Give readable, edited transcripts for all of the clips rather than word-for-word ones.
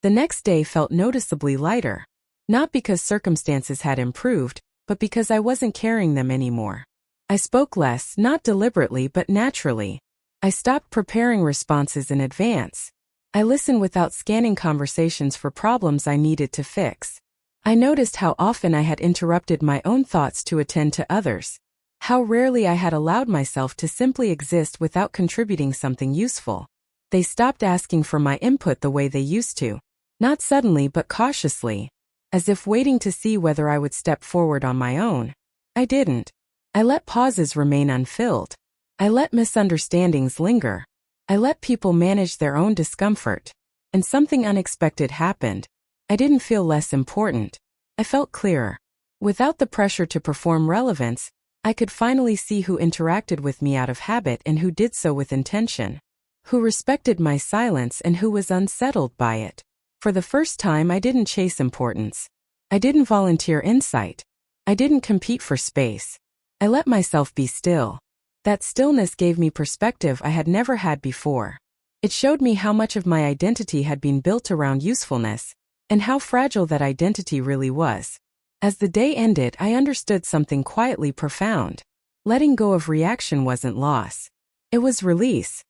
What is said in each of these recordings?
The next day felt noticeably lighter. Not because circumstances had improved, but because I wasn't carrying them anymore. I spoke less, not deliberately but naturally. I stopped preparing responses in advance. I listened without scanning conversations for problems I needed to fix. I noticed how often I had interrupted my own thoughts to attend to others. How rarely I had allowed myself to simply exist without contributing something useful. They stopped asking for my input the way they used to. Not suddenly but cautiously. As if waiting to see whether I would step forward on my own. I didn't. I let pauses remain unfilled. I let misunderstandings linger. I let people manage their own discomfort. And something unexpected happened. I didn't feel less important. I felt clearer. Without the pressure to perform relevance, I could finally see who interacted with me out of habit and who did so with intention. Who respected my silence and who was unsettled by it. For the first time, I didn't chase importance. I didn't volunteer insight. I didn't compete for space. I let myself be still. That stillness gave me perspective I had never had before. It showed me how much of my identity had been built around usefulness, and how fragile that identity really was. As the day ended, I understood something quietly profound. Letting go of reaction wasn't loss. It was release.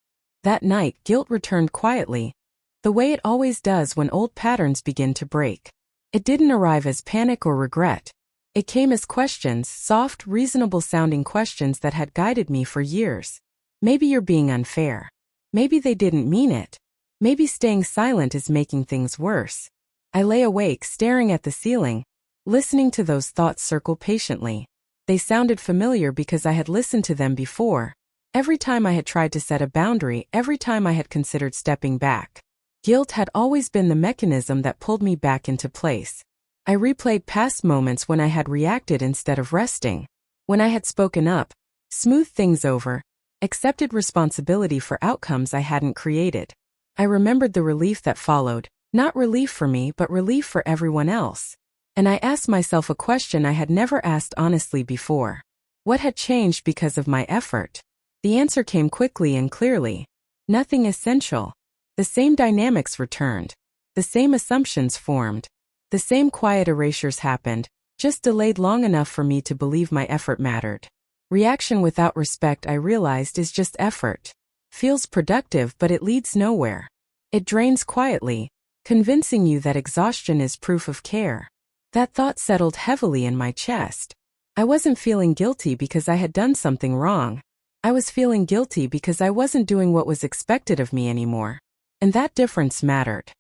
That night, guilt returned quietly, the way it always does when old patterns begin to break. It didn't arrive as panic or regret. It came as questions, soft, reasonable-sounding questions that had guided me for years. Maybe you're being unfair. Maybe they didn't mean it. Maybe staying silent is making things worse. I lay awake, staring at the ceiling, listening to those thoughts circle patiently. They sounded familiar because I had listened to them before. Every time I had tried to set a boundary, every time I had considered stepping back. Guilt had always been the mechanism that pulled me back into place. I replayed past moments when I had reacted instead of resting. When I had spoken up, smoothed things over, accepted responsibility for outcomes I hadn't created. I remembered the relief that followed, not relief for me but relief for everyone else. And I asked myself a question I had never asked honestly before. What had changed because of my effort? The answer came quickly and clearly. Nothing essential. The same dynamics returned. The same assumptions formed. The same quiet erasures happened, just delayed long enough for me to believe my effort mattered. Reaction without respect, I realized, is just effort. Feels productive but it leads nowhere. It drains quietly, convincing you that exhaustion is proof of care. That thought settled heavily in my chest. I wasn't feeling guilty because I had done something wrong. I was feeling guilty because I wasn't doing what was expected of me anymore. And that difference mattered.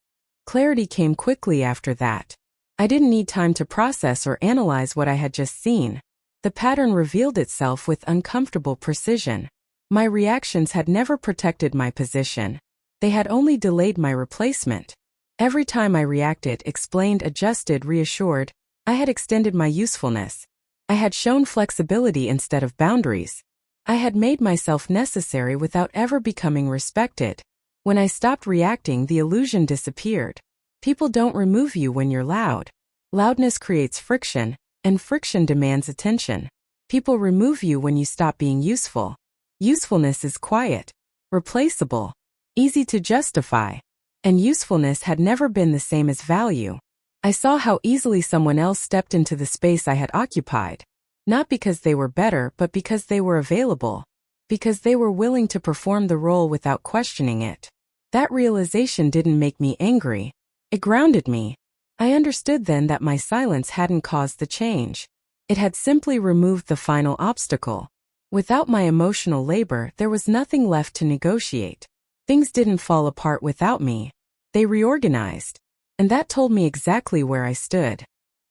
Clarity came quickly after that. I didn't need time to process or analyze what I had just seen. The pattern revealed itself with uncomfortable precision. My reactions had never protected my position. They had only delayed my replacement. Every time I reacted, explained, adjusted, reassured, I had extended my usefulness. I had shown flexibility instead of boundaries. I had made myself necessary without ever becoming respected. When I stopped reacting, the illusion disappeared. People don't remove you when you're loud. Loudness creates friction, and friction demands attention. People remove you when you stop being useful. Usefulness is quiet, replaceable, easy to justify. And usefulness had never been the same as value. I saw how easily someone else stepped into the space I had occupied. Not because they were better, but because they were available. Because they were willing to perform the role without questioning it. That realization didn't make me angry. It grounded me. I understood then that my silence hadn't caused the change. It had simply removed the final obstacle. Without my emotional labor, there was nothing left to negotiate. Things didn't fall apart without me. They reorganized. And that told me exactly where I stood.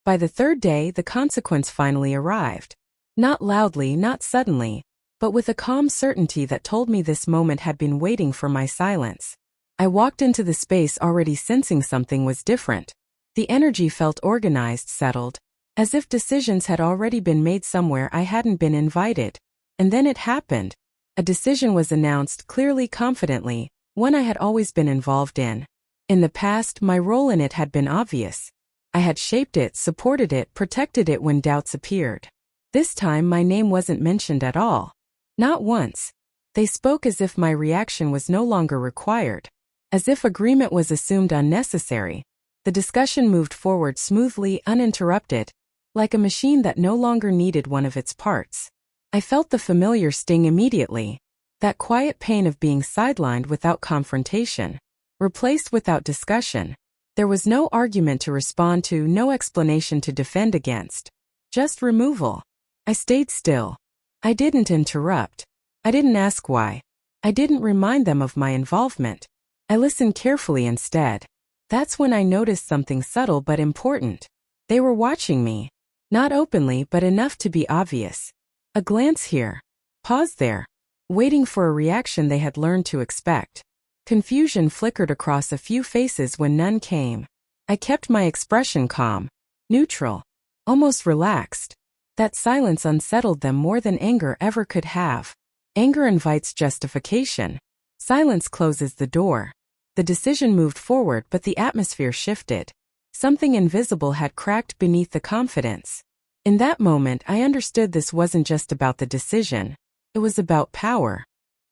By the third day, the consequence finally arrived. Not loudly, not suddenly, but with a calm certainty that told me this moment had been waiting for my silence. I walked into the space already sensing something was different. The energy felt organized, settled, as if decisions had already been made somewhere I hadn't been invited. And then it happened. A decision was announced clearly, confidently, one I had always been involved in. In the past, my role in it had been obvious. I had shaped it, supported it, protected it when doubts appeared. This time, my name wasn't mentioned at all. Not once. They spoke as if my reaction was no longer required. As if agreement was assumed unnecessary. The discussion moved forward smoothly, uninterrupted, like a machine that no longer needed one of its parts. I felt the familiar sting immediately, that quiet pain of being sidelined without confrontation, replaced without discussion. There was no argument to respond to, no explanation to defend against. Just removal. I stayed still. I didn't interrupt. I didn't ask why. I didn't remind them of my involvement. I listened carefully instead. That's when I noticed something subtle but important. They were watching me. Not openly, but enough to be obvious. A glance here. Pause there. Waiting for a reaction they had learned to expect. Confusion flickered across a few faces when none came. I kept my expression calm, neutral, almost relaxed. That silence unsettled them more than anger ever could have. Anger invites justification. Silence closes the door. The decision moved forward, but the atmosphere shifted. Something invisible had cracked beneath the confidence. In that moment, I understood this wasn't just about the decision. It was about power.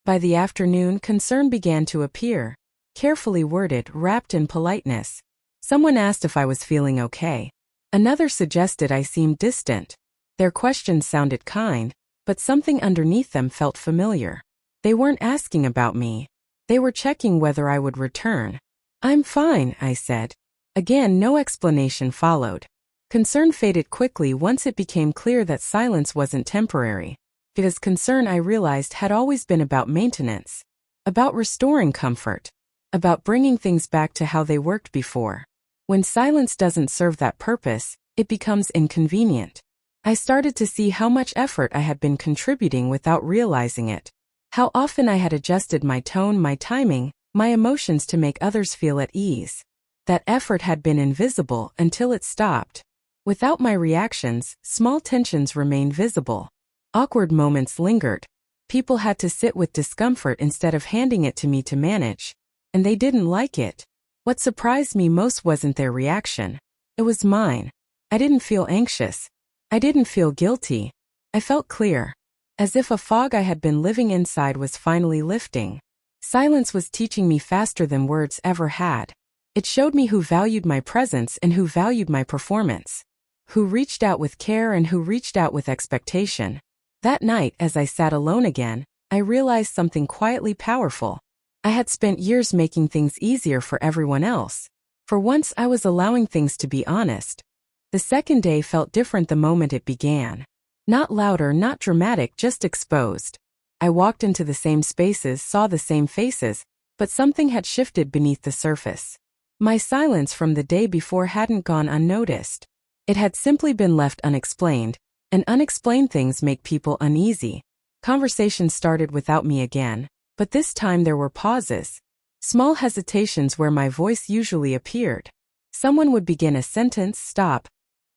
By the afternoon, concern began to appear, carefully worded, wrapped in politeness. Someone asked if I was feeling okay. Another suggested I seemed distant. Their questions sounded kind, but something underneath them felt familiar. They weren't asking about me. They were checking whether I would return. "I'm fine," I said. Again, no explanation followed. Concern faded quickly once it became clear that silence wasn't temporary. Because concern, I realized, had always been about maintenance. About restoring comfort. About bringing things back to how they worked before. When silence doesn't serve that purpose, it becomes inconvenient. I started to see how much effort I had been contributing without realizing it. How often I had adjusted my tone, my timing, my emotions to make others feel at ease. That effort had been invisible until it stopped. Without my reactions, small tensions remained visible. Awkward moments lingered. People had to sit with discomfort instead of handing it to me to manage. And they didn't like it. What surprised me most wasn't their reaction. It was mine. I didn't feel anxious. I didn't feel guilty. I felt clear. As if a fog I had been living inside was finally lifting. Silence was teaching me faster than words ever had. It showed me who valued my presence and who valued my performance. Who reached out with care and who reached out with expectation. That night, as I sat alone again, I realized something quietly powerful. I had spent years making things easier for everyone else. For once, I was allowing things to be honest. The second day felt different the moment it began. Not louder, not dramatic, just exposed. I walked into the same spaces, saw the same faces, but something had shifted beneath the surface. My silence from the day before hadn't gone unnoticed. It had simply been left unexplained, and unexplained things make people uneasy. Conversations started without me again, but this time there were pauses. Small hesitations where my voice usually appeared. Someone would begin a sentence, stop,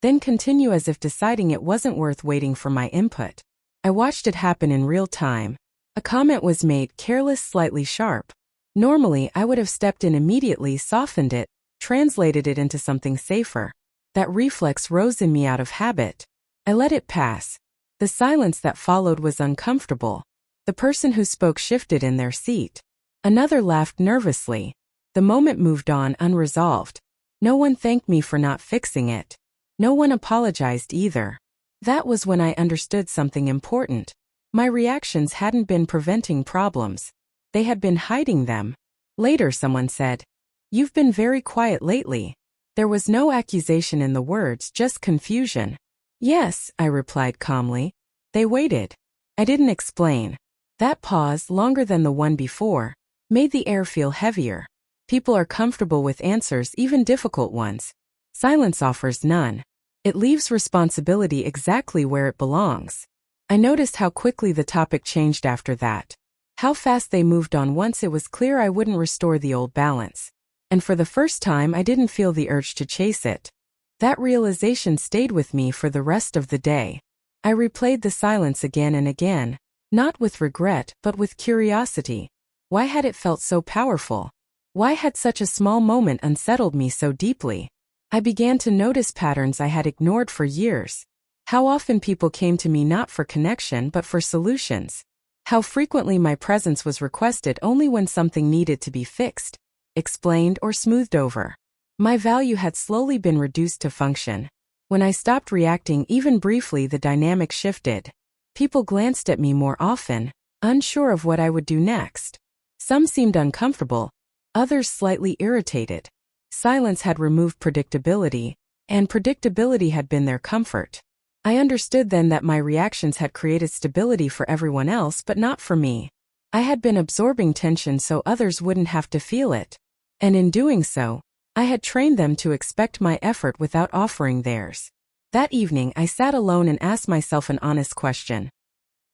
then continue as if deciding it wasn't worth waiting for my input. I watched it happen in real time. A comment was made, careless, slightly sharp. Normally, I would have stepped in immediately, softened it, translated it into something safer. That reflex rose in me out of habit. I let it pass. The silence that followed was uncomfortable. The person who spoke shifted in their seat. Another laughed nervously. The moment moved on unresolved. No one thanked me for not fixing it. No one apologized either. That was when I understood something important. My reactions hadn't been preventing problems. They had been hiding them. Later someone said, "You've been very quiet lately." There was no accusation in the words, just confusion. "Yes," I replied calmly. They waited. I didn't explain. That pause, longer than the one before, made the air feel heavier. People are comfortable with answers, even difficult ones. Silence offers none. It leaves responsibility exactly where it belongs. I noticed how quickly the topic changed after that. How fast they moved on once it was clear I wouldn't restore the old balance. And for the first time, I didn't feel the urge to chase it. That realization stayed with me for the rest of the day. I replayed the silence again and again, not with regret, but with curiosity. Why had it felt so powerful? Why had such a small moment unsettled me so deeply? I began to notice patterns I had ignored for years. How often people came to me not for connection but for solutions. How frequently my presence was requested only when something needed to be fixed, explained, or smoothed over. My value had slowly been reduced to function. When I stopped reacting even briefly, the dynamic shifted. People glanced at me more often, unsure of what I would do next. Some seemed uncomfortable, others slightly irritated. Silence had removed predictability, and predictability had been their comfort. I understood then that my reactions had created stability for everyone else but not for me. I had been absorbing tension so others wouldn't have to feel it. And in doing so, I had trained them to expect my effort without offering theirs. That evening I sat alone and asked myself an honest question.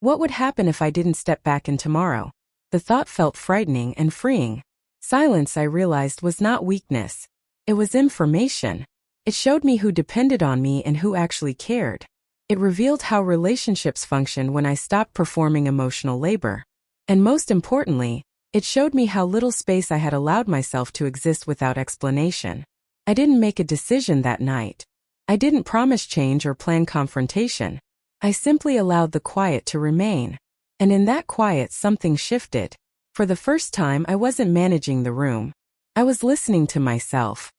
What would happen if I didn't step back in tomorrow? The thought felt frightening and freeing. Silence, I realized, was not weakness. It was information. It showed me who depended on me and who actually cared. It revealed how relationships function when I stopped performing emotional labor. And most importantly, it showed me how little space I had allowed myself to exist without explanation. I didn't make a decision that night. I didn't promise change or plan confrontation. I simply allowed the quiet to remain. And in that quiet, something shifted. For the first time, I wasn't managing the room. I was listening to myself.